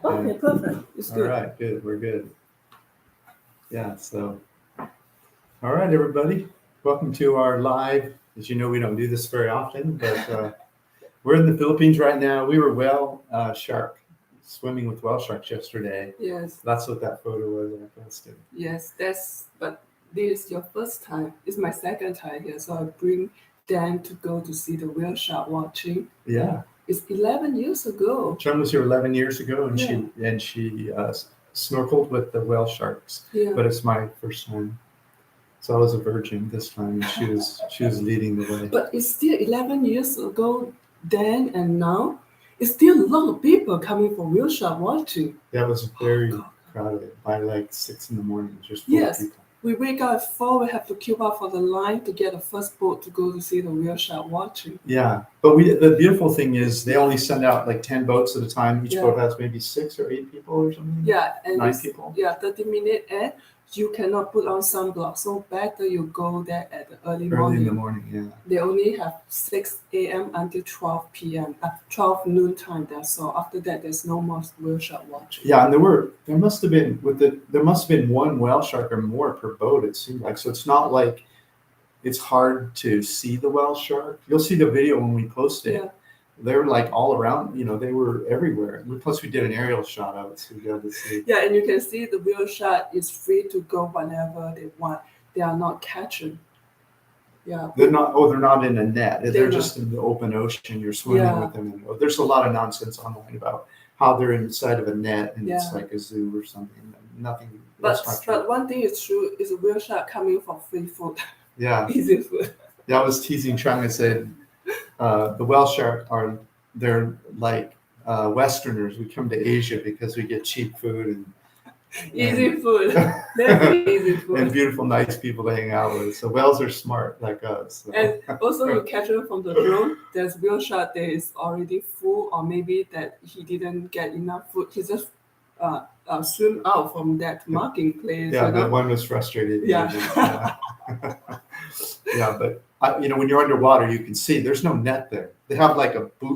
Okay, perfect. It's good. All right, good. We're good. Yeah, so. All right, everybody. Welcome to our live. As you know, we don't do this very often, but we're in the Philippines right now. We were swimming with whale sharks yesterday. Yes. That's what that photo was that I posted. Yes, but this is your first time. It's my second time here, so I bring Dan to go to see the whale shark watching. Yeah. It's 11 years ago. Chun was here 11 years ago, and Yeah. she snorkeled with the whale sharks. Yeah. But it's my first time. So I was a virgin this time, and she was leading the way. But it's still 11 years ago then and now. It's still a lot of people coming for whale shark watching. That was very crowded by like 6 in the morning. Just full of people. We wake up at 4. We have to queue up for the line to get the first boat to go to see the whale shark watching. Yeah, but the beautiful thing is they only send out like 10 boats at a time. Each boat has maybe 6 or 8 people or something. Yeah, and 9 people. Yeah, 30-minute, and you cannot put on sunblock. So better you go there at the early morning. Early in the morning, yeah. They only have 6 a.m. until 12 p.m. At 12 noon time. That's all. After that, there's no more whale shark watching. Yeah, and there must have been one whale shark or more per boat. It seemed like, so it's not like it's hard to see the whale shark. You'll see the video when we post it. Yeah. They were like all around, they were everywhere. Plus we did an aerial shot of it, so you got to see. Yeah, and you can see the whale shark is free to go whenever they want. They are not catching. Yeah. They're not in a net. They're just in the open ocean. You're swimming with them. And there's a lot of nonsense online about how they're inside of a net and it's like a zoo or something. Nothing. But one thing is true, is a whale shark coming for free food. Yeah. Easy food. Yeah, I was teasing Qiang. I said, the whale shark they're like Westerners. We come to Asia because we get cheap food and easy food. That's easy food. And beautiful, nice people to hang out with. So whales are smart like us. So. And also you catch them from the drone. There's whale shark that is already full, or maybe that he didn't get enough food. He just swim out from that marking place. Yeah, that one was frustrated. Yeah. Yeah, but when you're underwater, you can see there's no net there. They have like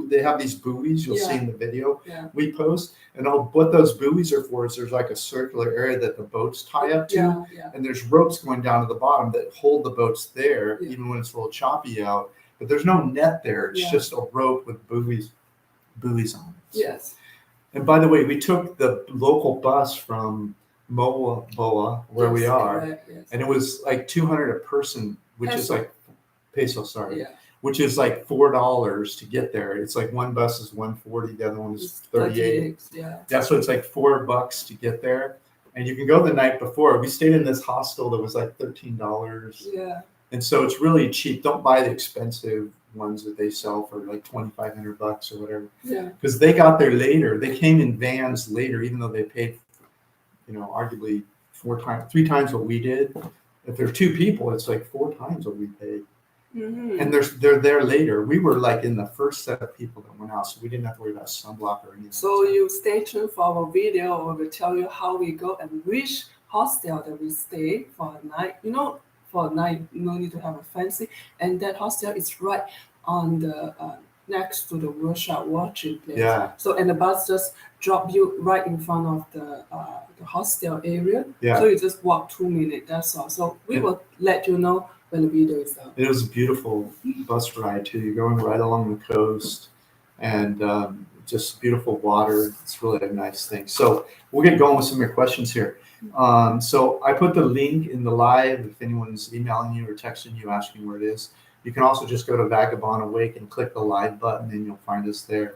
they have these buoys. You'll see in the video we post, and what those buoys are for is there's like a circular area that the boats tie up to, and there's ropes going down to the bottom that hold the boats there, even when it's a little choppy out. But there's no net there. It's just a rope with buoys on it. Yes. And by the way, we took the local bus from Boa, where we are, and it was like $200 a person, which is like peso, which is like $4 to get there. It's like one bus is $140, the other one is $38. Yeah, so it's like $4 to get there, and you can go the night before. We stayed in this hostel that was like $13. Yeah, and so it's really cheap. Don't buy the expensive ones that they sell for like $2,500 or whatever. Yeah, because they got there later. They came in vans later, even though they paid, arguably 3 times what we did. If there's 2 people, it's like 4 times what we paid. Mm-hmm. And they're there later. We were like in the first set of people that went out, so we didn't have to worry about sunblock or anything. So you stay tuned for our video, or we'll tell you how we go and which hostel that we stay for a night. For a night, no need to have a fancy. And that hostel is right on the next to the whale shark watching place. Yeah. So and the bus just drop you right in front of the hostel area. Yeah. So you just walk 2 minutes. That's all. So we will let you know when the video is out. It was a beautiful bus ride too. You're going right along the coast, and just beautiful water. It's really a nice thing. So we'll get going with some of your questions here. So I put the link in the live if anyone's emailing you or texting you asking where it is. You can also just go to Vagabond Awake and click the live button, and you'll find us there.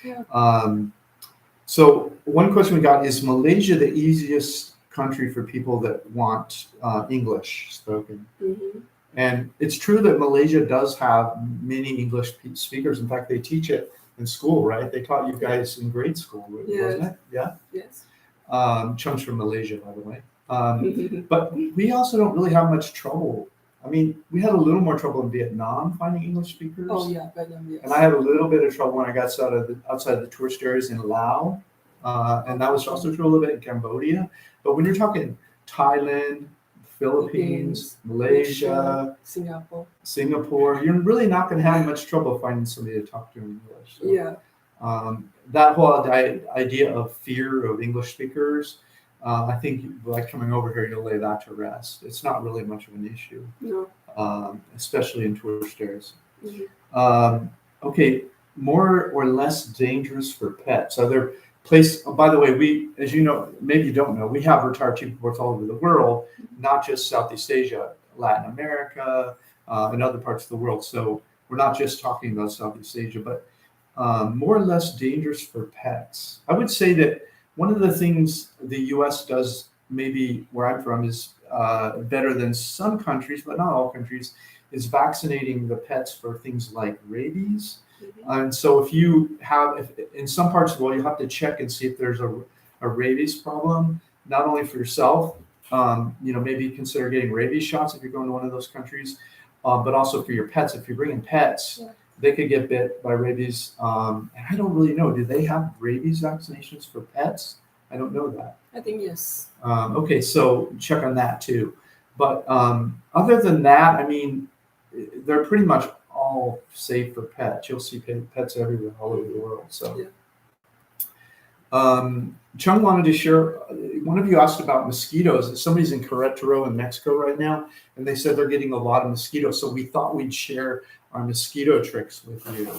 Yeah. So one question we got, is Malaysia the easiest country for people that want English spoken? Mm-hmm. And it's true that Malaysia does have many English speakers. In fact, they teach it in school, right? They taught you guys in grade school, wasn't it? Yeah. Yes. Chung's from Malaysia, by the way. But we also don't really have much trouble. I mean, we had a little more trouble in Vietnam finding English speakers. Oh yeah, Vietnam, yes. And I had a little bit of trouble when I got outside of the tourist areas in Laos, and that was also true a little bit in Cambodia. But when you're talking Thailand, Philippines, Malaysia, Singapore, you're really not going to have much trouble finding somebody to talk to in English. So, yeah. That whole idea of fear of English speakers, I think by coming over here, you'll lay that to rest. It's not really much of an issue, especially in tourist areas. Okay, more or less dangerous for pets. Other place. Oh, by the way, we, as you know, maybe you don't know, we have retired chief reports all over the world, not just Southeast Asia, Latin America, and other parts of the world. So we're not just talking about Southeast Asia, but more or less dangerous for pets. I would say that one of the things the U.S. does, maybe where I'm from, is better than some countries, but not all countries, is vaccinating the pets for things like rabies. And so if you have, in some parts of the world, you have to check and see if there's a rabies problem, not only for yourself, maybe consider getting rabies shots if you're going to one of those countries, but also for your pets. If you're bringing pets, they could get bit by rabies. And I don't really know, do they have rabies vaccinations for pets? I don't know that. I think yes. Okay, so check on that too. But other than that, I mean, they're pretty much all safe for pets. You'll see pets everywhere, all over the world. So, Qiang wanted to share. One of you asked about mosquitoes. Somebody's in Querétaro in Mexico right now, and they said they're getting a lot of mosquitoes. So we thought we'd share our mosquito tricks with you.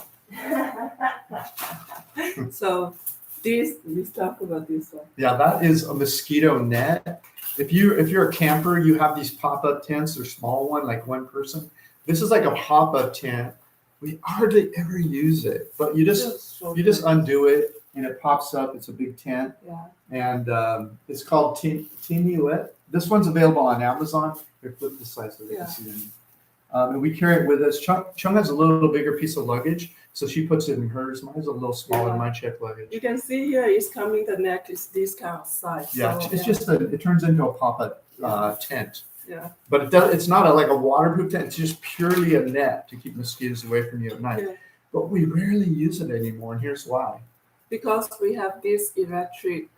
So let's talk about this one. Yeah, that is a mosquito net. If you're a camper, you have these pop-up tents. They're small one, like one person. This is like a pop-up tent. We hardly ever use it, but you just undo it and it pops up. It's a big tent, and it's called 𝗓𝗎. This one's available on Amazon. Here, flip the slide so they can see it. And we carry it with us. Qiang has a little bigger piece of luggage, so she puts it in hers. Mine's a little smaller than my checked luggage. You can see here it's coming. The neck is this kind of size. Yeah, so, it's just it turns into a pop-up tent. Yeah. But it's not like a waterproof tent. It's just purely a net to keep mosquitoes away from you at night. Yeah. But we rarely use it anymore, and here's why. Because we have this electric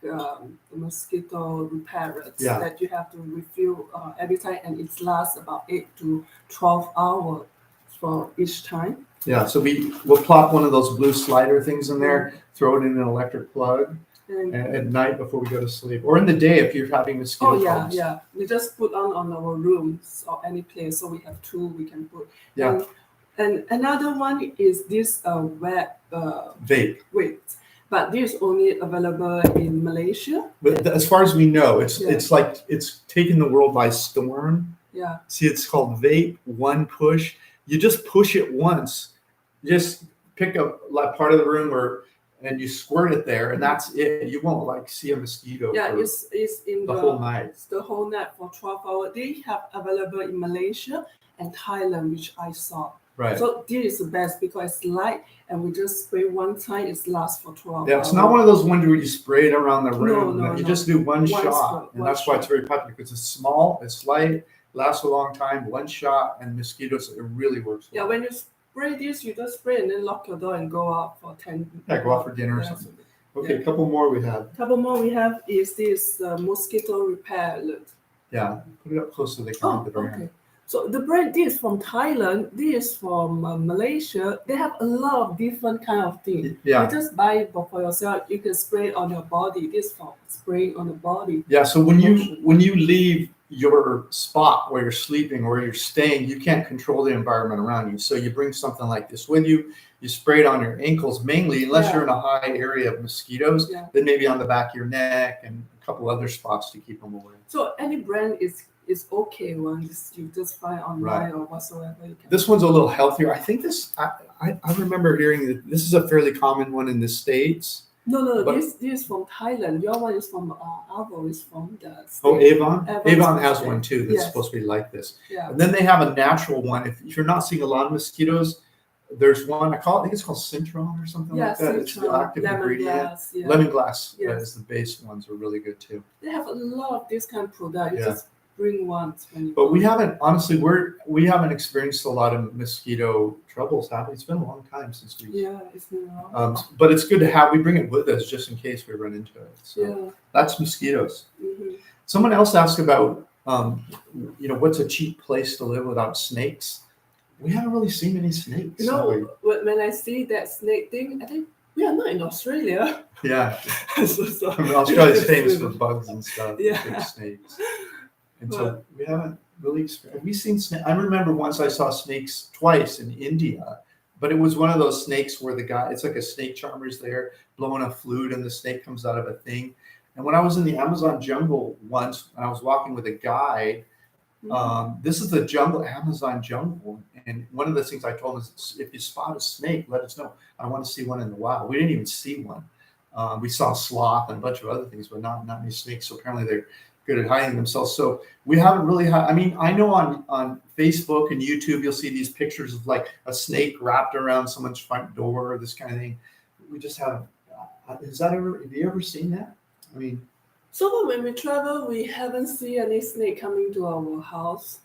mosquito repellent that you have to refill every time, and it lasts about 8 to 12 hours for each time. Yeah, so we'll plop one of those blue slider things in there, throw it in an electric plug. At night before we go to sleep, or in the day if you're having mosquito problems. Yeah. We just put on our rooms or any place, so we have two we can put. Yeah. And another one is this vape. Wait. But this is only available in Malaysia. But as far as we know, it's like it's taken the world by storm. Yeah. See, it's called vape one push. You just push it once. Just pick up like part of the room and you squirt it there, and that's it. You won't see a mosquito. Yeah, it's in the whole night. The whole night for 12 hours. They have available in Malaysia and Thailand, which I saw. Right. So this is the best because it's light, and we just spray one time. It lasts for 12 hours. Yeah, it's not one of those ones where you spray it around the room. No. You just do one shot, and that's why it's very popular because it's small, it's light, lasts a long time. One shot, and mosquitoes, it really works well. Yeah, when you spray this, you just spray and then lock your door and go out for 10 minutes. Yeah, go out for dinner or something. Okay, a couple more we have. Is this mosquito repellent. Yeah, put it up close so they can get around. Okay. So the brand, this from Thailand, this from Malaysia. They have a lot of different kind of things. Yeah. You just buy it for yourself. You can spray it on your body. This for spraying on the body. Yeah. So when you leave your spot where you're sleeping or you're staying, you can't control the environment around you. So you bring something like this with you. You spray it on your ankles mainly, unless you're in a high area of mosquitoes. Yeah. Then maybe on the back of your neck and a couple other spots to keep them away. So any brand is okay one. You just find online or whatsoever. You can. This one's a little healthier. I think this. I remember hearing that this is a fairly common one in the States. No. This is from Thailand. Your one is from 𝐿 is from the States. Oh, 𝐕𝐵. 𝐕𝐵 has one too. That's supposed to be like this. Yeah. And then they have a natural one. If you're not seeing a lot of mosquitoes, there's one. I think it's called Citron or something like that. It's the active ingredient. Lemongrass. Yeah. Is the base ones are really good too. They have a lot of this kind of product. You just bring once when you. But we haven't we haven't experienced a lot of mosquito troubles, have we? It's been a long time since we. Yeah, it's been a long time. But it's good to have. We bring it with us just in case we run into it. So that's mosquitoes. Mm-hmm. Someone else asked about what's a cheap place to live without snakes. We haven't really seen any snakes. When I see that snake thing, I think We are not in Australia. Yeah. So, Australia's famous for bugs and stuff, yeah. big snakes. And so we haven't really have we seen snakes? I remember once I saw snakes twice in India, but it was one of those snakes where the guy, it's like a snake charmer's there blowing a flute and the snake comes out of a thing. And when I was in the Amazon jungle once, and I was walking with a guide, this is the Amazon jungle. And one of the things I told him is, if you spot a snake, let us know. I want to see one in the wild. We didn't even see one. We saw sloth and a bunch of other things, but not any snakes. So apparently they're good at hiding themselves. So we haven't really had, I mean, I know on Facebook and YouTube, you'll see these pictures of like a snake wrapped around someone's front door or this kind of thing. We just haven't, have you ever seen that? I mean, so when we travel, we haven't seen any snake coming to our house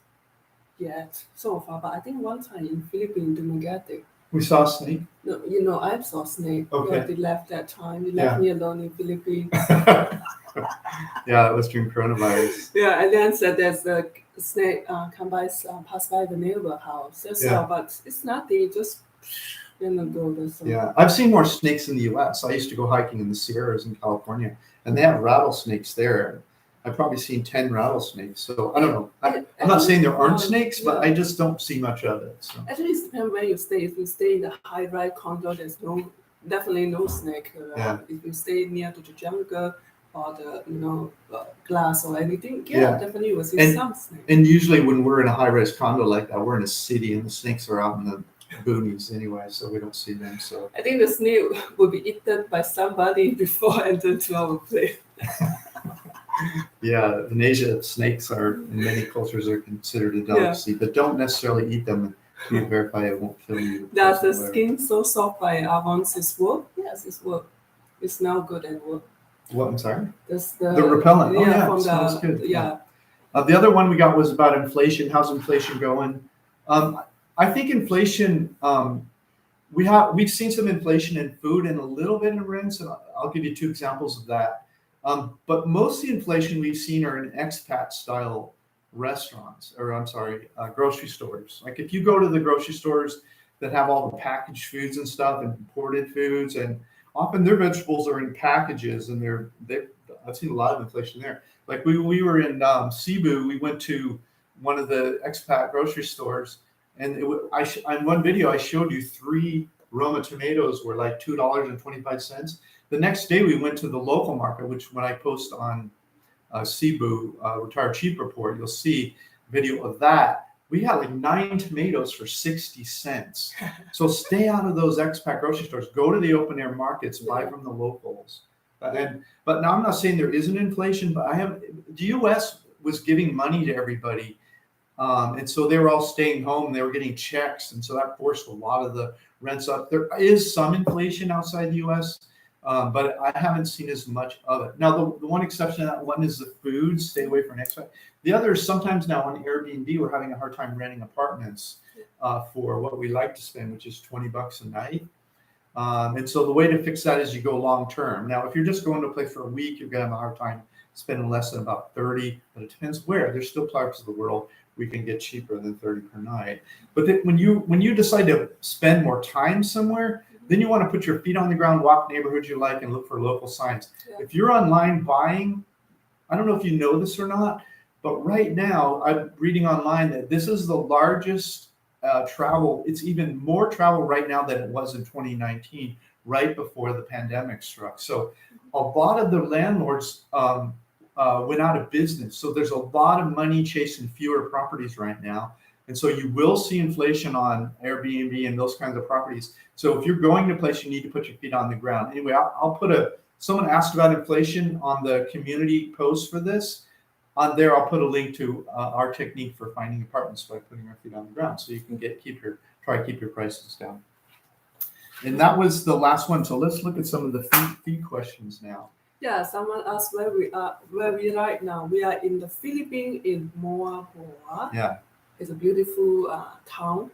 yet so far. But I think one time in Philippines, Dumaguete, we saw a snake. No, I saw a snake. Okay. Yeah, they left that time. They left me alone in Philippines. Yeah, that was during coronavirus. Yeah, and then said there's a snake pass by the neighbor house. That's all, but it's nothing. Just go. Yeah, I've seen more snakes in the U.S. I used to go hiking in the Sierras in California, and they have rattlesnakes there. I've probably seen 10 rattlesnakes. So I don't know. I'm not saying there aren't snakes, but I just don't see much of it. So. Actually, it depends where you stay. If you stay in the high-rise condo, there's definitely no snake. If you stay near to the jungle or the glass or anything, definitely you will see some snakes. And usually when we're in a high-rise condo like that, we're in a city, and the snakes are out in the boonies anyway, so we don't see them. So I think the snake will be eaten by somebody before entering to our place. Yeah, in Asia, snakes are, in many cultures, are considered a delicacy, but don't necessarily eat them. You verify it won't kill you. Does the skin so soft by avone's work? Yes, it's work. It smells good and work. What? I'm sorry? The repellent. Yeah, it smells good. Yeah. The other one we got was about inflation. How's inflation going? I think inflation. We've seen some inflation in food and a little bit in rents, and I'll give you 2 examples of that. But most of the inflation we've seen are in expat style restaurants, or grocery stores. Like if you go to the grocery stores that have all the packaged foods and stuff and imported foods, and often their vegetables are in packages, and I've seen a lot of inflation there. Like we were in Cebu, we went to one of the expat grocery stores, and on one video I showed you 3 Roma tomatoes were like $2.25. The next day we went to the local market, which when I post on Cebu Retired Cheap Report, you'll see a video of that. We had like 9 tomatoes for 60 cents. So stay out of those expat grocery stores. Go to the open air markets, buy from the locals. But now I'm not saying there isn't inflation, but the U.S. was giving money to everybody. And so they were all staying home. They were getting checks. And so that forced a lot of the rents up. There is some inflation outside the U.S., but I haven't seen as much of it. Now, the one exception to that one is the food. Stay away from expat. The other is sometimes now on Airbnb, we're having a hard time renting apartments for what we like to spend, which is $20 a night. And so the way to fix that is you go long term. Now, if you're just going to a place for a week, you're going to have a hard time spending less than about 30, but it depends where. There's still parts of the world we can get cheaper than 30 per night. But when you decide to spend more time somewhere, then you want to put your feet on the ground, walk neighborhoods you like, and look for local signs. Yeah. If you're online buying, I don't know if you know this or not, but right now I'm reading online that this is the largest travel. It's even more travel right now than it was in 2019, right before the pandemic struck. So a lot of the landlords went out of business. So there's a lot of money chasing fewer properties right now. And so you will see inflation on Airbnb and those kinds of properties. So if you're going to a place, you need to put your feet on the ground. Anyway, I'll put someone asked about inflation on the community post for this. On there, I'll put a link to our technique for finding apartments by putting our feet on the ground. So you can try to keep your prices down. And that was the last one. So let's look at some of the fee questions now. Yeah, someone asked where we are right now. We are in the Philippines in Moa. Yeah. It's a beautiful town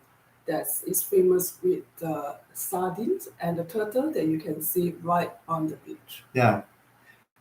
that is famous with the sardines and the turtle that you can see right on the beach. Yeah.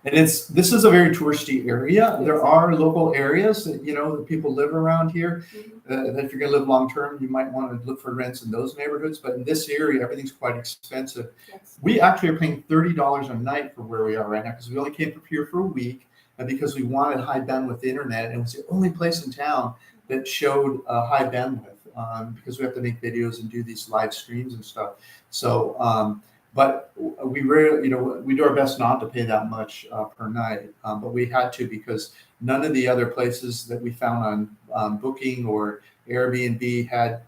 And this is a very touristy area. There are local areas that, that people live around here. That if you're going to live long term, you might want to look for rents in those neighborhoods. But in this area, everything's quite expensive. Yes. We actually are paying $30 a night for where we are right now because we only came up here for a week, and because we wanted high bandwidth internet, and it was the only place in town that showed high bandwidth because we have to make videos and do these live streams and stuff. So. But we really, we do our best not to pay that much per night, but we had to because none of the other places that we found on Booking or Airbnb had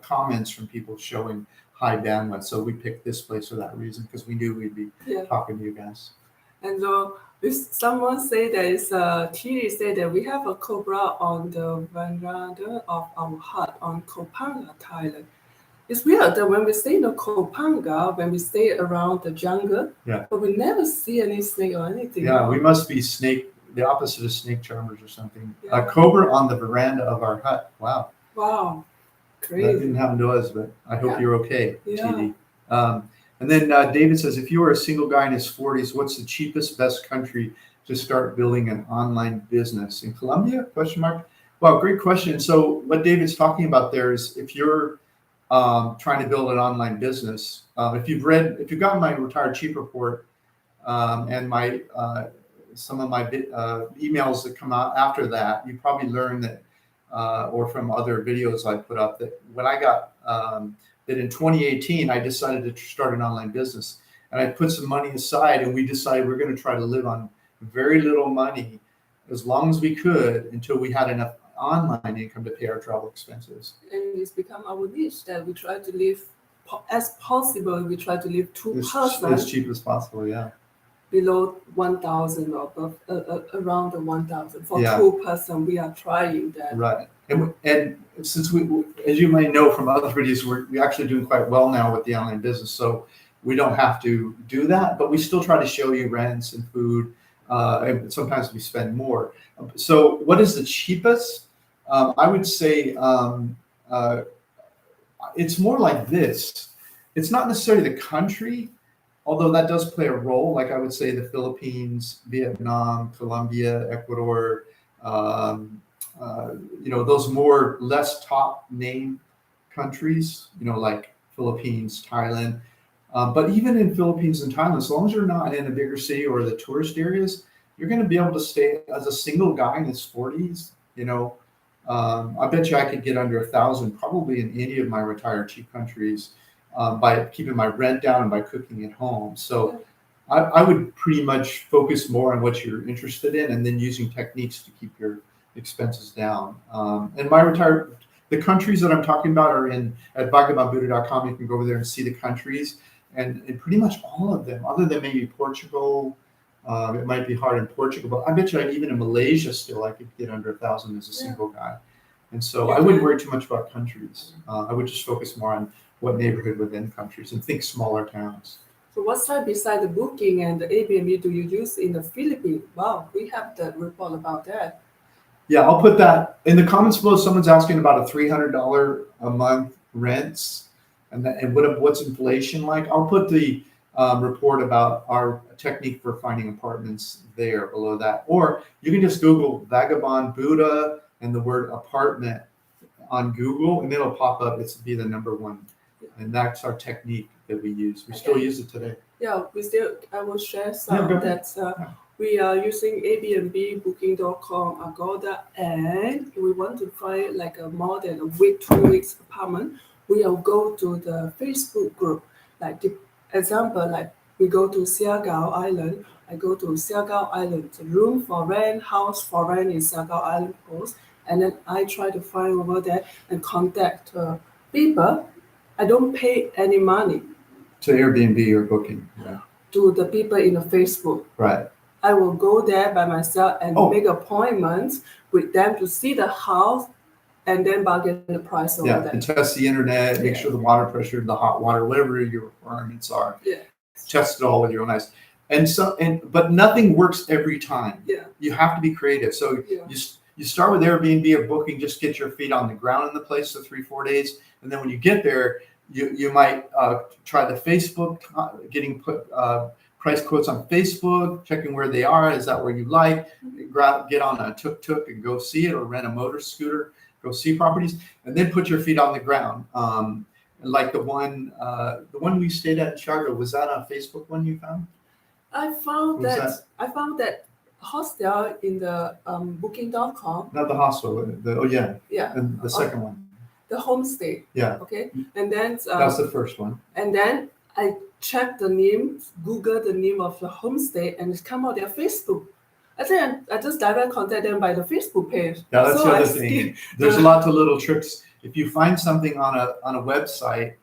comments from people showing high bandwidth. So we picked this place for that reason because we knew we'd be talking to you guys. And if someone say that it's Tilly said that we have a cobra on the veranda of our hut on Koh Phangan, Thailand. It's weird that when we stay in the Koh Phangan, when we stay around the jungle, but we never see any snake or anything. Yeah, we must be the opposite of snake charmers or something. A cobra on the veranda of our hut. Wow. Wow. Crazy. That didn't happen to us, but I hope you're okay, TD. And then David says, if you are a single guy in his 40s, what's the cheapest, best country to start building an online business? In Colombia? Question mark. Well, great question. So what David's talking about there is if you're trying to build an online business. If you've gotten my Retired Cheap report and my some of my emails that come out after that, you probably learned that, or from other videos I put up, that when I got that in 2018 I decided to start an online business, and I put some money aside, and we decided we're going to try to live on very little money as long as we could until we had enough online income to pay our travel expenses. And it's become our niche that we try to live as possible. We try to live as cheap as possible, below 1,000 or above, around the 1,000 for 2 person. We are trying that. Right, and since we, as you may know from other videos, we're actually doing quite well now with the online business, so we don't have to do that. But we still try to show you rents and food, and sometimes we spend more. So, what is the cheapest? I would say it's more like this. It's not necessarily the country, although that does play a role. Like I would say the Philippines, Vietnam, Colombia, Ecuador, those less top name countries, like Philippines, Thailand. But even in Philippines and Thailand, as long as you're not in a bigger city or the tourist areas, you're going to be able to stay as a single guy in his 40s, I bet you I could get under 1,000 probably in any of my Retired Cheap countries by keeping my rent down and by cooking at home. So I would pretty much focus more on what you're interested in and then using techniques to keep your expenses down. And the countries that I'm talking about are at 𝗏𝐵𝐴𝐵𝐵uddha.com. You can go over there and see the countries, and pretty much all of them, other than maybe Portugal. It might be hard in Portugal, but I bet you even in Malaysia still I could get under 1,000 as a single guy. And so I wouldn't worry too much about countries. I would just focus more on what neighborhood within countries and think smaller towns. So what site beside the Booking and the Airbnb do you use in the Philippines? Wow, we have the report about that. Yeah, I'll put that in the comments below. Someone's asking about a $300 a month rents and what's inflation like. I'll put the report about our technique for finding apartments there below that, or you can just Google Vagabond Buddha and the word apartment on Google, and it'll pop up. It's be the #1, and that's our technique that we use. We still use it today. Yeah, I will share some we are using Airbnb, Booking.com, Agoda, and we want to find like a more than a week, 2 weeks apartment. We'll go to the Facebook group, like the example, like we go to Siargao Island. I go to Siargao Island, the room for rent, house for rent in Siargao Island post, and then I try to find over there and contact people. I don't pay any money to Airbnb or Booking. To the people in the Facebook. Right. I will go there by myself and make appointments with them to see the house and then bargain the price over there. And test the internet, make sure the water pressure, the hot water, whatever your requirements are. Yeah. Test it all with your own eyes. But nothing works every time. Yeah. You have to be creative. So you start with Airbnb or Booking, just get your feet on the ground in the place for 3-4 days. And then when you get there, you might try the Facebook, price quotes on Facebook, checking where they are. Is that where you like? Get on a tuk-tuk and go see it, or rent a motor scooter, go see properties, and then put your feet on the ground. Like the one we stayed at in Chicago, was that a Facebook one you found? I found that hostel in the booking.com. Not the hostel. And the second one. The homestay. Yeah. Okay. And then that's the first one. And then I checked the name, Google the name of the homestay, and it come out their Facebook. I think I just direct contact them by the Facebook page. Yeah, that's the other thing. There's lots of little tricks. If you find something on a website,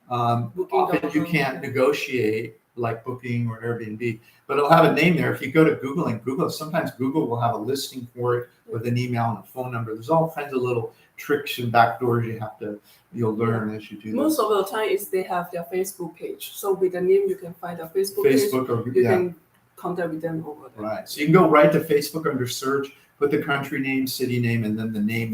often you can't negotiate like Booking or Airbnb, but it'll have a name there. If you go to Google and Google, sometimes Google will have a listing for it with an email and a phone number. There's all kinds of little tricks and backdoors you'll learn as you do that. Most of the time is they have their Facebook page. So with the name, you can find a Facebook page. Or, you can contact with them over there. Right. So you can go right to Facebook under search, put the country name, city name, and then the name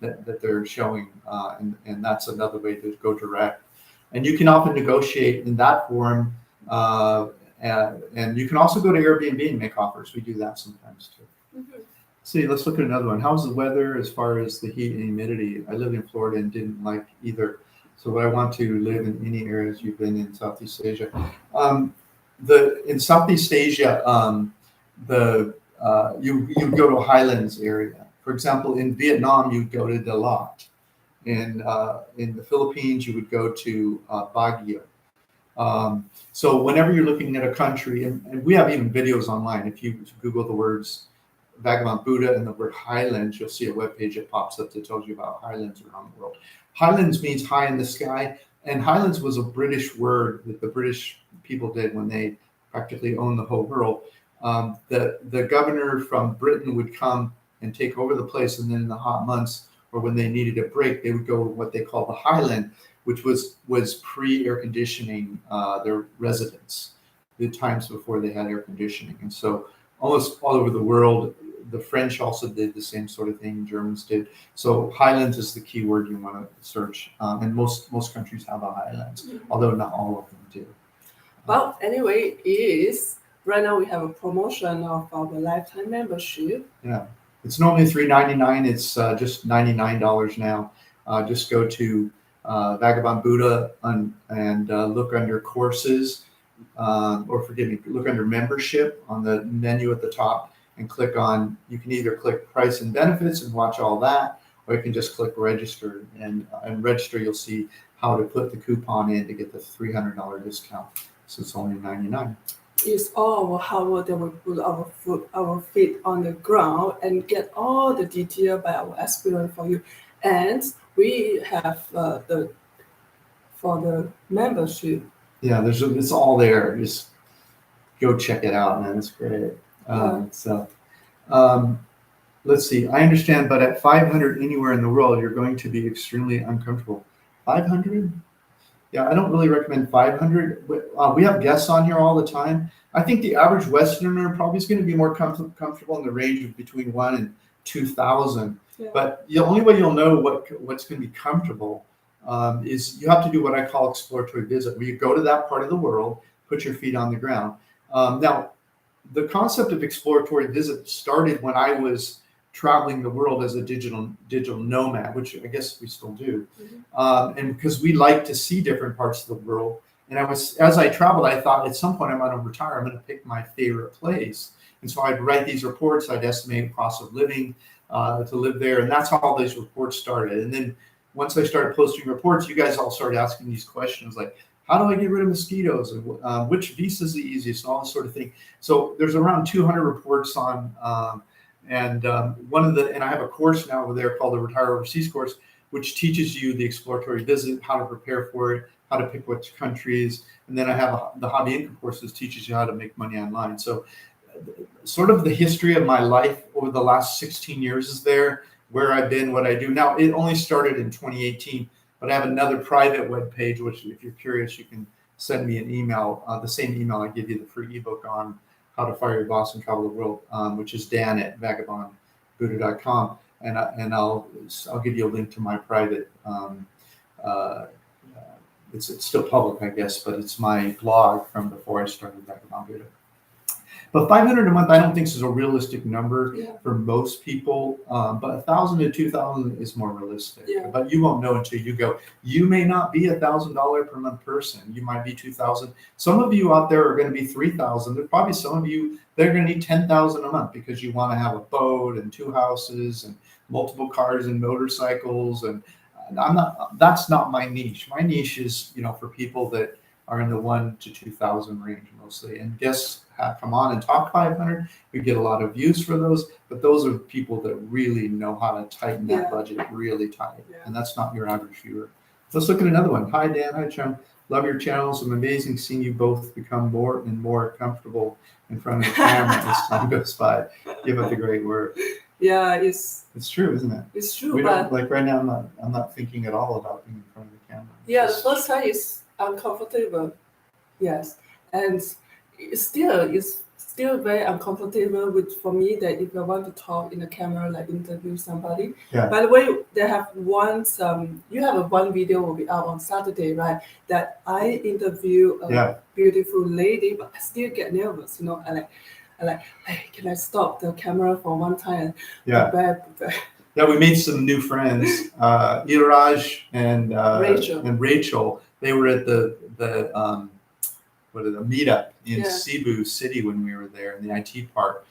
that they're showing. And that's another way to go direct. And you can often negotiate in that form. And you can also go to Airbnb and make offers. We do that sometimes too. Mm-hmm. See, let's look at another one. How's the weather as far as the heat and humidity? I lived in Florida and didn't like either. So I want to live in any areas you've been in Southeast Asia. In Southeast Asia, you go to a highlands area. For example, in Vietnam, you'd go to Dalat. In the Philippines, you would go to Baguio. So whenever you're looking at a country, and we have even videos online, if you Google the words Vagabond Buddha and the word highlands, you'll see a webpage that pops up that tells you about highlands around the world. Highlands means high in the sky, and highlands was a British word that the British people did when they practically owned the whole world. The governor from Britain would come and take over the place, and then in the hot months, or when they needed a break, they would go to what they call the highland, which was pre-air conditioning their residence, the times before they had air conditioning. And so almost all over the world, the French also did the same sort of thing, Germans did. So highlands is the key word you want to search. And most countries have a highlands, although not all of them do. Well, anyway, right now we have a promotion of our lifetime membership. Yeah, it's normally $3.99. It's just $99 now. Just go to Vagabond Buddha and look under courses, look under membership on the menu at the top and click on, you can either click price and benefits and watch all that, or you can just click register and register. You'll see how to put the coupon in to get the $300 discount. So it's only $99. It's all our hard work that we put our feet on the ground and get all the detail by our experience for you. And we have for the membership. Yeah, it's all there. Just go check it out, man. It's great. Let's see. I understand, but at 500 anywhere in the world, you're going to be extremely uncomfortable. 500? Yeah, I don't really recommend 500. We have guests on here all the time. I think the average Westerner probably is going to be more comfortable in the range of between 1,000 and 2,000. Yeah. But the only way you'll know what's going to be comfortable is you have to do what I call exploratory visit, where you go to that part of the world, put your feet on the ground. Now, the concept of exploratory visit started when I was traveling the world as a digital nomad, which I guess we still do. Mm-hmm. And because we like to see different parts of the world. And as I traveled, I thought at some point I'm going to retire, I'm going to pick my favorite place. And so I'd write these reports, I'd estimate cost of living to live there. And that's how all these reports started. And then once I started posting reports, you guys all started asking these questions like, how do I get rid of mosquitoes? And which visa is the easiest? And all this sort of thing. So there's around 200 reports on, and I have a course now over there called the Retire Overseas course, which teaches you the exploratory visit, how to prepare for it, how to pick which countries. And then I have the hobby income course that teaches you how to make money online. So sort of the history of my life over the last 16 years is there, where I've been, what I do. Now, it only started in 2018, but I have another private web page, which if you're curious, you can send me an email, the same email I give you the free ebook on how to fire your boss and travel the world, which is dan@vagabondbuddha.com. And I'll give you a link to my private it's still public, I guess, but it's my blog from before I started 𝗥𝗲𝗄𝐬. But 500 a month, I don't think is a realistic number for most people. But 1,000 to 2,000 is more realistic. Yeah. But you won't know until you go. You may not be $1,000 per month person. You might be 2,000. Some of you out there are going to be 3,000. There's probably some of you that are going to need 10,000 a month because you want to have a boat and 2 houses and multiple cars and motorcycles. And that's not my niche. My niche is, for people that are in the 1,000 to 2,000 range mostly. And guests come on and talk 500. We get a lot of views for those, but those are people that really know how to tighten that budget really tight. And that's not your average viewer. Let's look at another one. Hi, Dan. Hi, Qiang. Love your channels. It's amazing seeing you both become more and more comfortable in front of the camera as time goes by. Give up the great work. Yeah, it's true, isn't it? It's true. We don't, like right now, I'm not thinking at all about being in front of the camera. Yeah, the first time is uncomfortable. Yes, and it's still very uncomfortable for me that if I want to talk in the camera, like interview somebody. Yeah. By the way, they have you have one video will be out on Saturday, right? That I interview a beautiful lady, but I still get nervous. I like, hey, can I stop the camera for one time? Prepare. Yeah, we made some new friends, 𝐂𝐎𝐿 and Rachel. They were at the meetup in Cebu City when we were there in the IT park,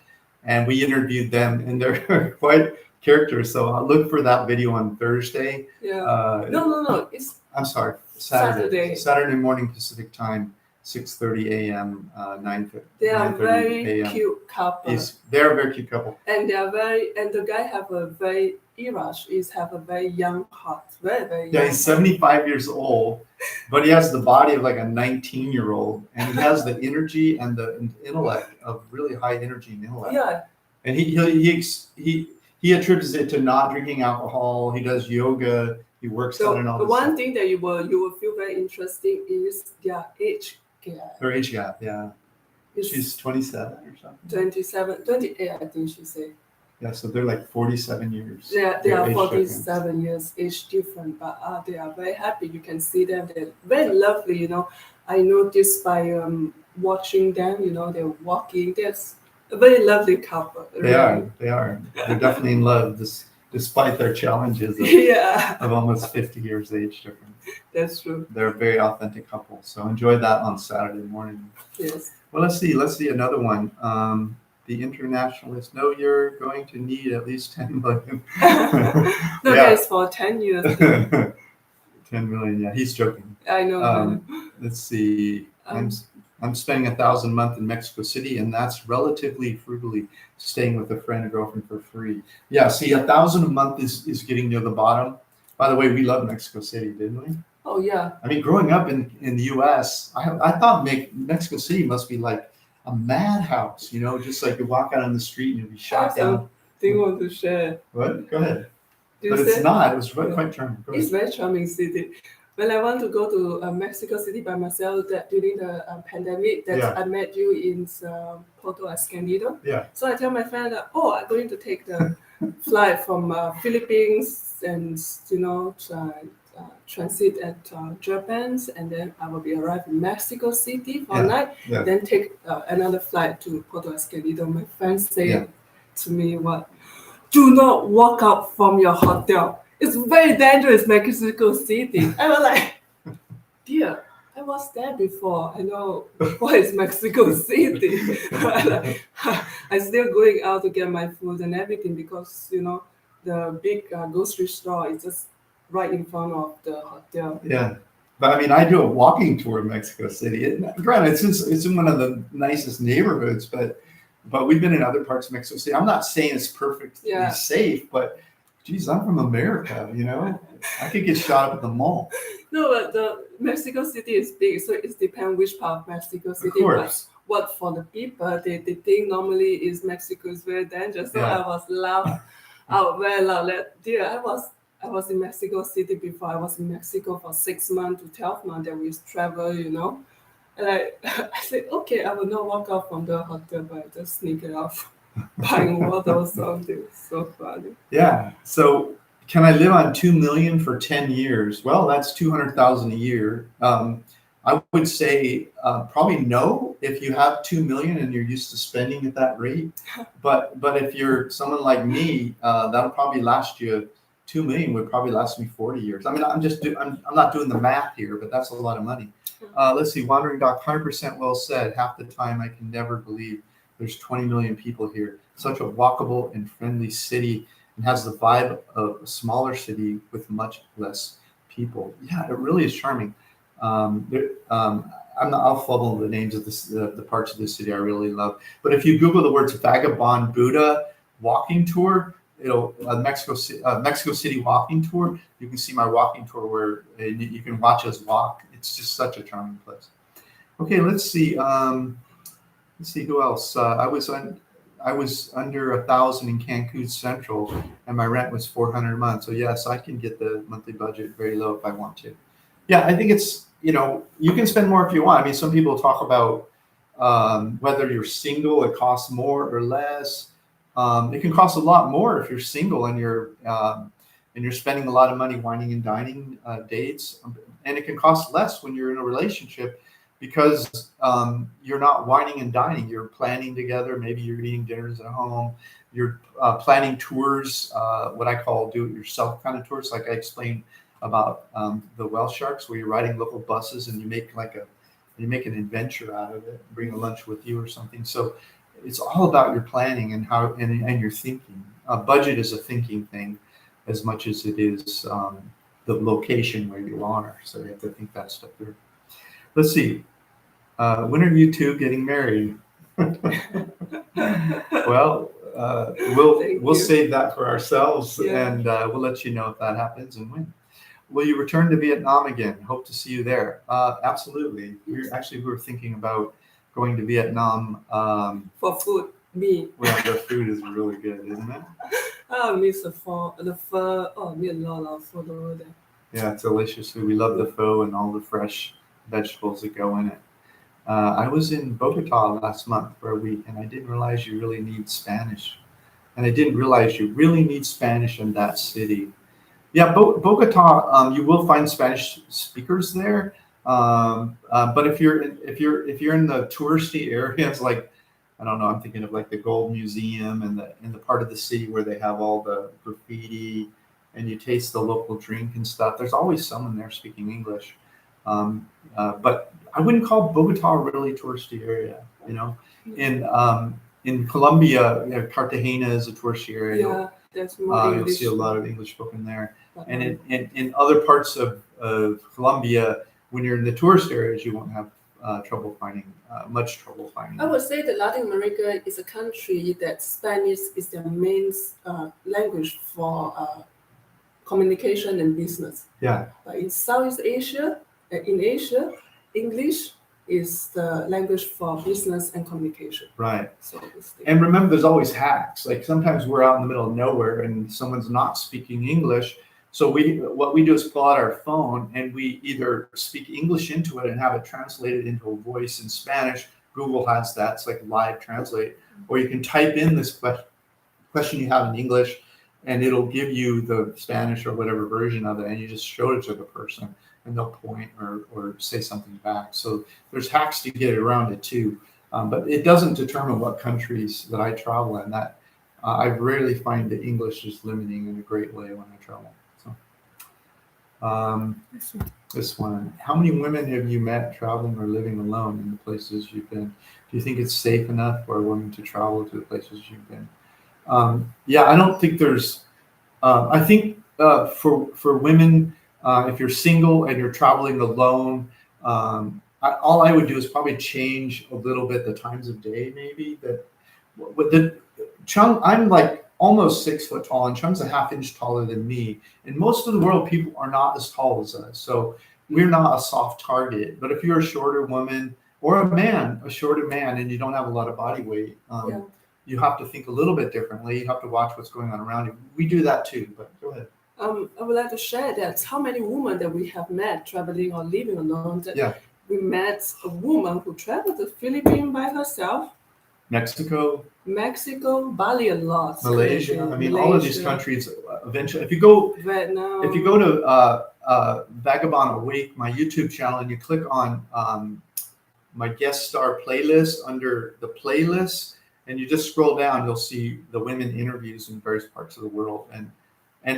and we interviewed them, and they're quite characters. So I'll look for that video on Thursday. Yeah. No. I'm sorry, Saturday morning Pacific time. 6:30 a.m. 9:30. They are very cute couple. They're a very cute couple. And the guy have a very have a very young heart, very young. Yeah, he's 75 years old, but he has the body of like a 19-year-old, and he has the energy and the intellect of really high energy and intellect. Yeah. And he attributes it to not drinking alcohol. He does yoga. He works out and all this. The one thing that you will feel very interesting is their age. Her age gap, yeah. She's 27 or something. 28, I think she said. Yeah, so they're like 47 years. Yeah, they are 47 years age different, but they are very happy. You can see them. They're very lovely, I noticed by watching them, they're walking. They're a very lovely couple. They are. They're definitely in love, despite their challenges of almost 50 years age difference. That's true. They're a very authentic couple. So enjoy that on Saturday morning. Yes. Well, let's see another one. The internationalists. No, you're going to need at least 10 million. That's for 10 years. 10 million. Yeah, he's joking. I know. Let's see. I'm spending 1,000 a month in Mexico City, and that's relatively frugally, staying with a friend or girlfriend for free. Yeah, see, 1,000 a month is getting near the bottom. By the way, we love Mexico City, didn't we? Oh, yeah. I mean, growing up in the U.S., I thought Mexico City must be like a madhouse, just like you walk out on the street and you'll be shot down. Do you want to share? What? Go ahead. But it's not. It was quite charming. It's very charming city. When I want to go to Mexico City by myself, that during the pandemic, I met you in Puerto Escondido. Yeah. So I tell my friend that, I'm going to take the flight from Philippines and transit at Japan, and then I will be arrived in Mexico City for a night. Yeah. Then take another flight to Puerto Escondido. My friend said to me, "What? Do not walk out from your hotel. It's very dangerous, Mexico City." I was like, dear, I was there before. I know what is Mexico City. I'm still going out to get my food and everything because, the big grocery store is just right in front of the hotel. Yeah. But I mean, I do a walking tour of Mexico City. Granted, it's in one of the nicest neighborhoods, but we've been in other parts of Mexico City. I'm not saying it's perfectly safe, but geez, I'm from America, I could get shot up at the mall. No, but the Mexico City is big, so it depends which part of Mexico City. Of course. What for the people, they think normally is Mexico is very dangerous. So I was laughing out very loud. Dear, I was in Mexico City before. I was in Mexico for 6 months to 12 months that we travel, And I said, okay, I will not walk out from the hotel, but I just sneak it off. Buying water or something. So funny. Yeah. So can I live on 2 million for 10 years? Well, that's 200,000 a year. I would say probably no if you have 2 million and you're used to spending at that rate. But if you're someone like me, that'll probably last you 2 million would probably last me 40 years. I mean, I'm not doing the math here, but that's a lot of money. Let's see, Wandering Doc, 100% well said. Half the time I can never believe there's 20 million people here. Such a walkable and friendly city, and has the vibe of a smaller city with much less people. Yeah, it really is charming. I'll follow the names of the parts of the city I really love. But if you Google the words Vagabond Buddha walking tour, Mexico City walking tour, you can see my walking tour where you can watch us walk. It's just such a charming place. Okay, let's see. Let's see who else. I was under 1,000 in Cancun Central, and my rent was $400 a month. So yes, I can get the monthly budget very low if I want to. Yeah, I think it's, you can spend more if you want. I mean, some people talk about whether you're single, it costs more or less. It can cost a lot more if you're single and you're spending a lot of money wining and dining dates, and it can cost less when you're in a relationship, because you're not wining and dining. You're planning together. Maybe you're eating dinners at home. You're planning tours, what I call do-it-yourself kind of tours, like I explained about the whale sharks, where you're riding local buses and you make an adventure out of it. Bring a lunch with you or something. So it's all about your planning and and your thinking. Budget is a thinking thing as much as it is the location where you are. So you have to think that stuff through. Let's see. When are you two getting married? Well, we'll save that for ourselves, and we'll let you know if that happens and when. Will you return to Vietnam again? Hope to see you there. Absolutely. We were thinking about going to Vietnam for food. Well, the food is really good, isn't it? I miss the pho. We have a lot of food over there. Yeah, it's delicious food. We love the pho and all the fresh vegetables that go in it. I was in Bogota last month for a week, and I didn't realize you really need Spanish. And I didn't realize you really need Spanish in that city. Yeah, Bogota, you will find Spanish speakers there. But if you're in the touristy areas, like, I don't know, I'm thinking of like the Gold Museum and the part of the city where they have all the graffiti, and you taste the local drink and stuff. There's always someone there speaking English. But I wouldn't call Bogota a really touristy area, In Colombia, Cartagena is a touristy area. Yeah, there's more you'll see a lot of English spoken there. And in other parts of Colombia, when you're in the tourist areas, you won't have much trouble finding. I would say that Latin America is a country that Spanish is their main language for communication and business. Yeah. But in Southeast Asia, English is the language for business and communication. Right. So, and remember, there's always hacks. Like sometimes we're out in the middle of nowhere and someone's not speaking English. So what we do is pull out our phone and we either speak English into it and have it translated into a voice in Spanish. Google has that. It's like live translate. Or you can type in this question you have in English, and it'll give you the Spanish or whatever version of it, and you just show it to the person, and they'll point or say something back. So there's hacks to get around it too. But it doesn't determine what countries that I travel in. That I rarely find the English is limiting in a great way when I travel. This one. How many women have you met traveling or living alone in the places you've been? Do you think it's safe enough for a woman to travel to the places you've been? Yeah, I don't think there's. I think for women, if you're single and you're traveling alone, all I would do is probably change a little bit the times of day. Maybe Qiang, I'm like almost 6 foot tall, and Qiang's a half-inch taller than me. And most of the world, people are not as tall as us, so we're not a soft target. But if you're a shorter woman or a shorter man, and you don't have a lot of body weight, you have to think a little bit differently. You have to watch what's going on around you. We do that too, but go ahead. I would like to share that how many women that we have met traveling or living alone. We met a woman who traveled to the Philippines by herself. Mexico, Bali a lot. Malaysia. I mean, all of these countries, eventually, if you go Vietnam. if you go to Vagabond Awake, my YouTube channel, and you click on my guest star playlist under the playlist, and you just scroll down, you'll see the women interviews in various parts of the world. And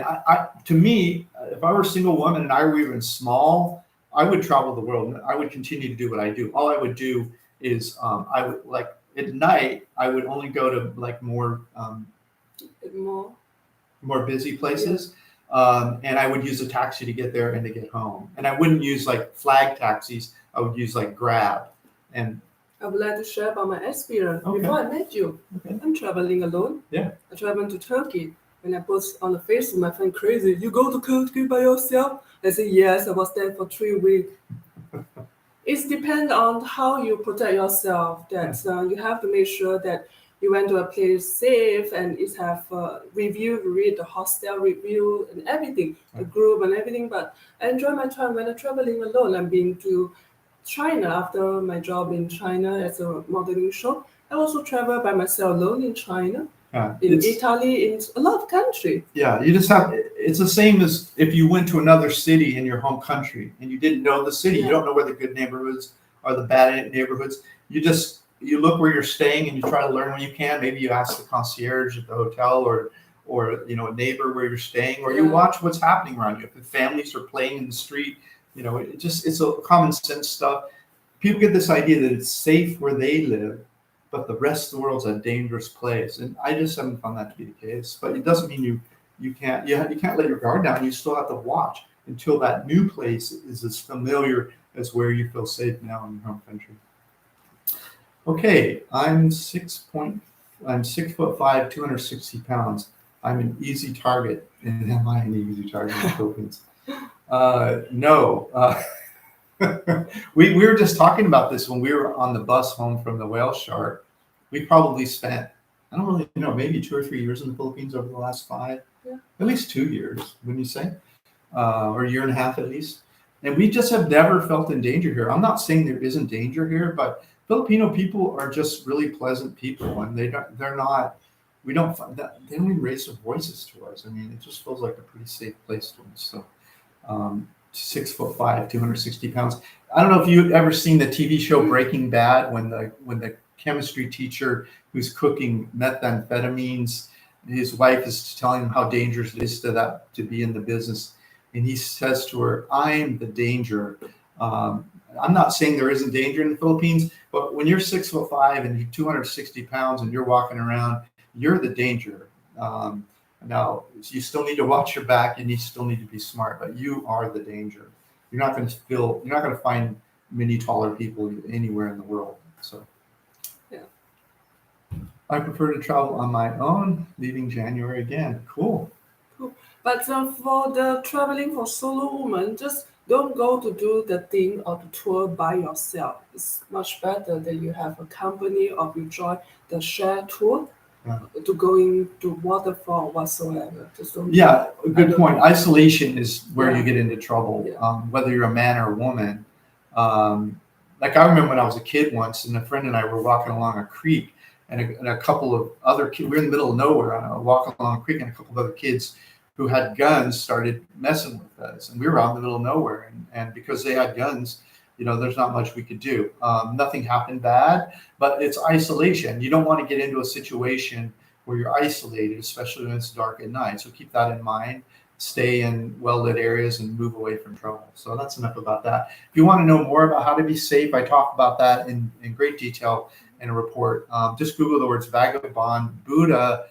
I to me, if I were a single woman and I were even small, I would travel the world. I would continue to do what I do. All I would do is I would like at night. I would only go to like more busy places, and I would use a taxi to get there and to get home. And I wouldn't use like flag taxis. I would use like Grab. And I would like to share about my experience. Okay. Before I met you, I'm traveling alone. Yeah. I traveled to Turkey. And I post on the Facebook, my friend crazy, you go to Turkey by yourself? I said, yes, I was there for 3 weeks. It depends on how you protect yourself. That you have to make sure that you went to a place safe and it have review, read the hostel review and everything, the group and everything. But I enjoy my time when I'm traveling alone. I've been to China after my job in China as a modeling show. I also travel by myself alone in China. In Italy, in a lot of countries. Yeah, you just have, it's the same as if you went to another city in your home country and you didn't know the city. You don't know where the good neighborhoods are, the bad neighborhoods. You look where you're staying and you try to learn when you can. Maybe you ask the concierge at the hotel or a neighbor where you're staying, or you watch what's happening around you. If families are playing in the street, it's a common sense stuff. People get this idea that it's safe where they live, but the rest of the world's a dangerous place, and I just haven't found that to be the case. But it doesn't mean you can't let your guard down. You still have to watch until that new place is as familiar as where you feel safe now in your home country. Okay, I'm 6'5", 260 pounds. I'm an easy target, and am I an easy target in the Philippines? No. We were just talking about this when we were on the bus home from the whale shark. We probably spent, I don't really know, maybe 2 or 3 years in the Philippines over the last 5, at least 2 years, wouldn't you say? Or a year and a half at least. And we just have never felt in danger here. I'm not saying there isn't danger here, but Filipino people are just really pleasant people, and they don't even raise their voices to us. I mean, it just feels like a pretty safe place to us. So 6'5", 260 pounds. I don't know if you've ever seen the TV show Breaking Bad, when the chemistry teacher who's cooking methamphetamines, his wife is telling him how dangerous it is to be in the business, and he says to her, "I'm the danger." I'm not saying there isn't danger in the Philippines, but when you're 6'5" and you're 260 pounds and you're walking around, you're the danger. Now, you still need to watch your back and you still need to be smart, but you are the danger. You're not going to find many taller people anywhere in the world. So, yeah. I prefer to travel on my own, leaving January again. Cool. But for the traveling for solo woman, just don't go to do the thing or the tour by yourself. It's much better that you have a company or you join the share tour. To going to waterfall whatsoever. Good point. Isolation is where you get into trouble, whether you're a man or a woman. Like I remember when I was a kid once, and a friend and I were walking along a creek, and a couple of other kids, we were in the middle of nowhere, walking along a creek, and a couple of other kids who had guns started messing with us, and we were out in the middle of nowhere, and because they had guns, there's not much we could do. Nothing happened bad, but it's isolation. You don't want to get into a situation where you're isolated, especially when it's dark at night. So keep that in mind. Stay in well-lit areas and move away from trouble. So that's enough about that. If you want to know more about how to be safe, I talk about that in great detail in a report. Just Google the words Vagabond Buddha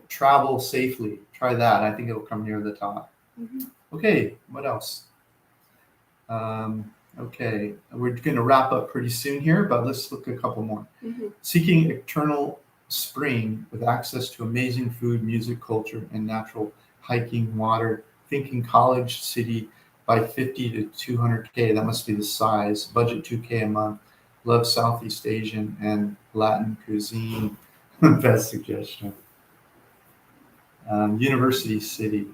travel safely. Try that. I think it'll come near the top. Okay, what else? Okay, we're going to wrap up pretty soon here, but let's look at a couple more. Seeking eternal spring with access to amazing food, music, culture, and natural hiking, water. Thinking college city by 50 to 200K. That must be the size. Budget 2K a month. Love Southeast Asian and Latin cuisine. Best suggestion. University city.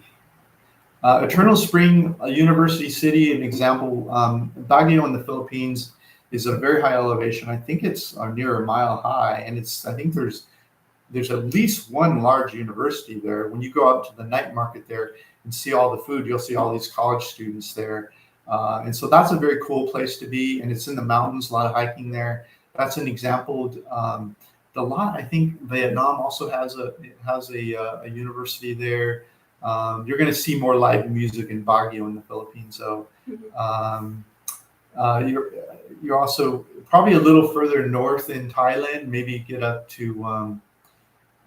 Eternal Spring University City, an example. Baguio in the Philippines is a very high elevation. I think it's near a mile high, and I think there's there's at least one large university there. When you go out to the night market there and see all the food, you'll see all these college students there. And so that's a very cool place to be. And it's in the mountains, a lot of hiking there. That's an example. The lot, I think Vietnam also has a university there. You're going to see more live music in Baguio in the Philippines. So you're also probably a little further north in Thailand. Maybe get up to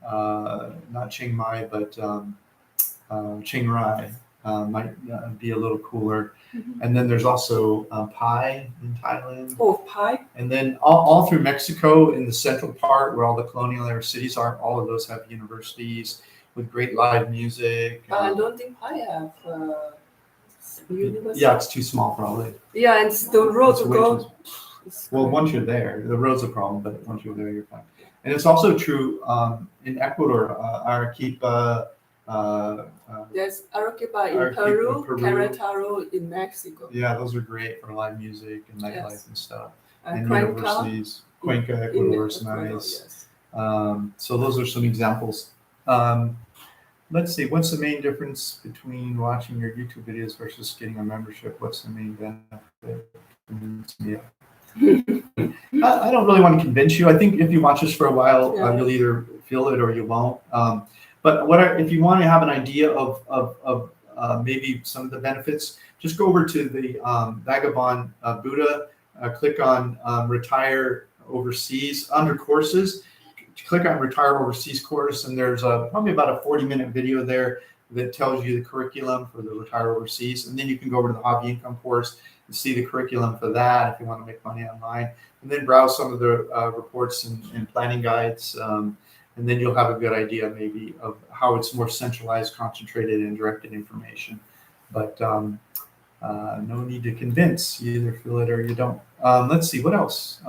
not Chiang Mai, but Chiang Rai might be a little cooler. And then there's also Pai in Thailand. Oh, Pai. And then all through Mexico in the central part where all the colonial era cities are, all of those have universities with great live music. I don't think Pai have university. Yeah, it's too small probably. Yeah, and the road to go. Well, once you're there, the road's a problem, but once you're there, you're fine. And it's also true in Ecuador, Arequipa. There's Arequipa in Peru, Querétaro in Mexico. Yeah, those are great for live music and nightlife and stuff. And Cuenca, universities. Cuenca, Ecuador is nice. Yes. So those are some examples. Let's see, what's the main difference between watching your YouTube videos versus getting a membership? What's the main benefit? I don't really want to convince you. I think if you watch this for a while, you'll either feel it or you won't. But if you want to have an idea of maybe some of the benefits, just go over to the Vagabond Buddha, click on Retire Overseas under courses, click on Retire Overseas course, and there's probably about a 40-minute video there that tells you the curriculum for the Retire Overseas. And then you can go over to the Hobby Income course and see the curriculum for that if you want to make money online. And then browse some of the reports and planning guides. And then you'll have a good idea maybe of how it's more centralized, concentrated, and directed information. But no need to convince. You either feel it or you don't. Let's see, what else?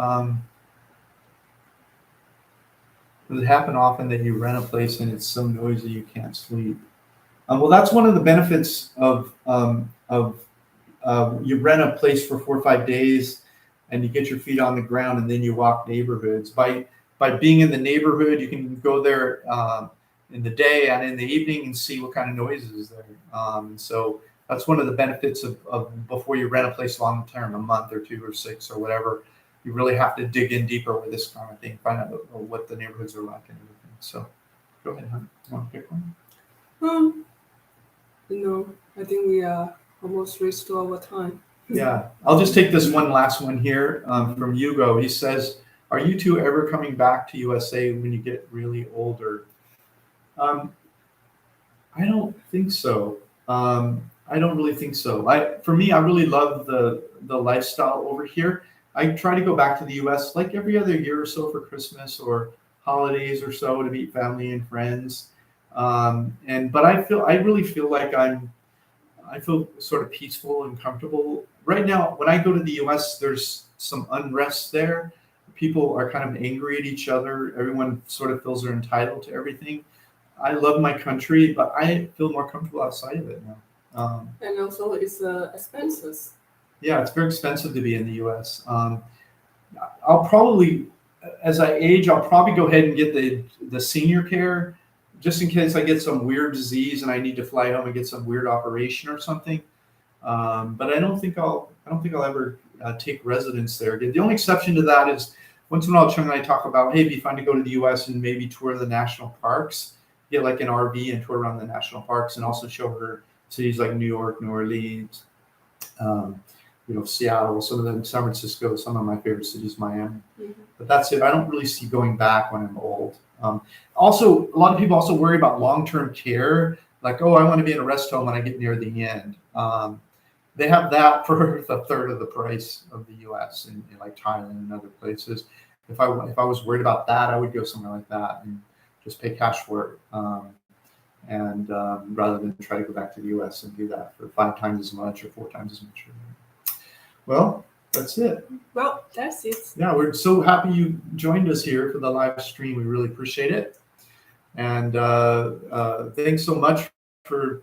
Does it happen often that you rent a place and it's so noisy you can't sleep? Well, that's one of the benefits of you rent a place for 4 or 5 days and you get your feet on the ground and then you walk neighborhoods. By being in the neighborhood, you can go there in the day and in the evening and see what kind of noise is there. And so that's one of the benefits of before you rent a place long term, a month or 2 or 6 or whatever. You really have to dig in deeper with this kind of thing, find out what the neighborhoods are like and everything. So go ahead, hon. You want to pick one? I think we are almost reached to our time. Yeah, I'll just take this one last one here from Hugo. He says, are you two ever coming back to USA when you get really older? I don't think so. I don't really think so. For me, I really love the lifestyle over here. I try to go back to the US like every other year or so for Christmas or holidays or so to meet family and friends. But I really feel like I feel sort of peaceful and comfortable. Right now, when I go to the US, there's some unrest there. People are kind of angry at each other. Everyone sort of feels they're entitled to everything. I love my country, but I feel more comfortable outside of it now. And also it's expenses. Yeah, it's very expensive to be in the US. I'll probably, as I age, I'll probably go ahead and get the senior care just in case I get some weird disease and I need to fly home and get some weird operation or something. But I don't think I'll ever take residence there. The only exception to that is once in a while, Qiang and I talk about, hey, it'd be fun to go to the US and maybe tour the national parks, get like an RV and tour around the national parks and also show her cities like New York, New Orleans, Seattle, some of them, San Francisco, some of my favorite cities, Miami. But that's it. I don't really see going back when I'm old. Also, a lot of people also worry about long-term care. Like, oh, I want to be in a rest home when I get near the end. They have that for a third of the price of the U.S. in like Thailand and other places. If I was worried about that, I would go somewhere like that and just pay cash for it. Rather than try to go back to the U.S. and do that for 5 times as much or 4 times as much. Well, that's it. Well, that's it. Yeah, we're so happy you joined us here for the live stream. We really appreciate it. And thanks so much for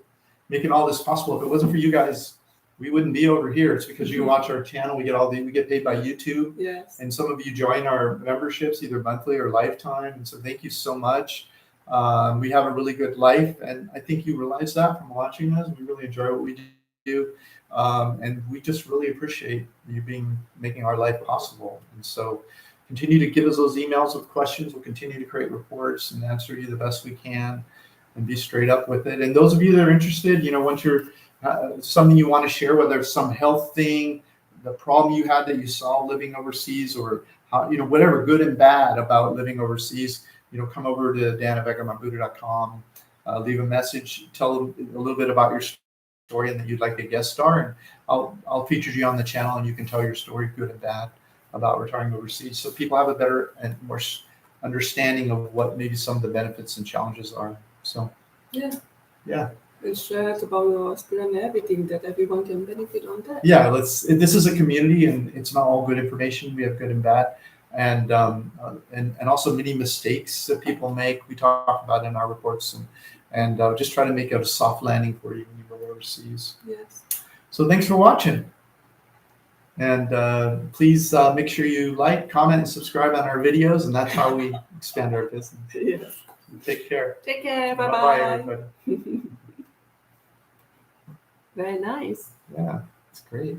making all this possible. If it wasn't for you guys, we wouldn't be over here. It's because you watch our channel. We get paid by YouTube. Yes. And some of you join our memberships, either monthly or lifetime. And so thank you so much. We have a really good life. And I think you realize that from watching us. We really enjoy what we do. And we just really appreciate you making our life possible. And so continue to give us those emails with questions. We'll continue to create reports and answer you the best we can and be straight up with it. And those of you that are interested, once you're something you want to share, whether it's some health thing, the problem you had that you saw living overseas, or how, whatever good and bad about living overseas, come over to dan@vegramahbuddha.com, leave a message, tell a little bit about your story and that you'd like a guest star, and I'll feature you on the channel and you can tell your story, good and bad, about retiring overseas, so people have a better and more understanding of what maybe some of the benefits and challenges are. So yeah. And share about your experience and everything, that everyone can benefit on that. Yeah, this is a community, and it's not all good information. We have good and bad, and also many mistakes that people make. We talk about in our reports, and just try to make it a soft landing for you when you go overseas. Yes. So thanks for watching, and please make sure you like, comment, and subscribe on our videos, and that's how we expand our business. Yes. Take care. Take care. Bye Bye-bye. everybody. Very nice. Yeah, it's great.